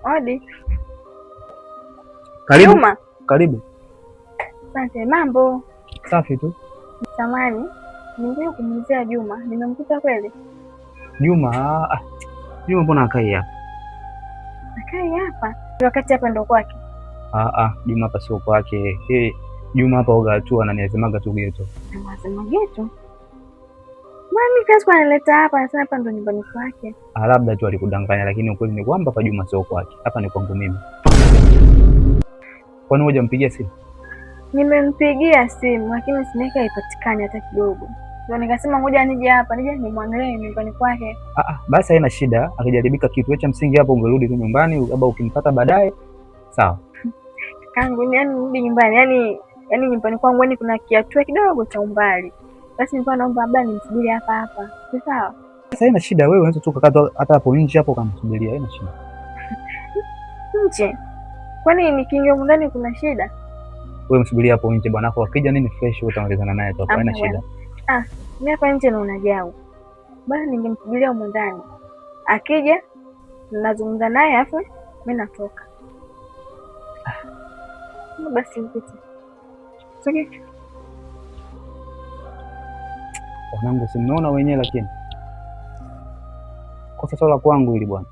Odi. Karibu. Juma. Karibu. Asante. Mambo? Safi tu. Samani, nimekuja kumuulizia Juma. Nimemkuta kweli? Juma, Juma mbona akai hapa? Akai hapa? Wakati hapa ndo kwake. Juma hapa sio kwake. Juma hapa oga tu ananiazemaga tu geto. Anasema geto? Mami kazi kwa analeta hapa, anasema hapa ndo nyumbani kwake. Labda tu alikudanganya, lakini ukweli ni kwamba hapa Juma sio kwake. Hapa ni kwangu mimi. Kwani wewe hujampigia simu? Nimempigia simu lakini simu yake haipatikani hata kidogo. Ndio nikasema ngoja nije hapa, nije nimwangalie nyumbani kwake. Basi haina shida, akijaribika kitu cha msingi hapo ungerudi tu nyumbani, labda ukimpata baadaye. Sawa. Kangu yani rudi nyumbani, yani nyumbani kwangu yani kuna kiatu kidogo cha umbali. Basi nilikuwa naomba labda nimsubiri hapa hapa. Si sawa? Sasa haina shida, wewe unaweza tu kukaa hata hapo nje hapo ukamsubiria, haina shida. Nje? Kwani nikiingia ndani kuna shida? Wewe msubiria hapo nje bwanako, akija nini fresh utaongezana naye tu, haina shida. Mimi hapa nje naona jao. Basi ningemsubiria huko ndani. Akija nazungumza naye afu mimi natoka. Basi mpite. Sogea. Wanangu simnaona wenyewe, lakini kwa sasa la kwangu hili bwana.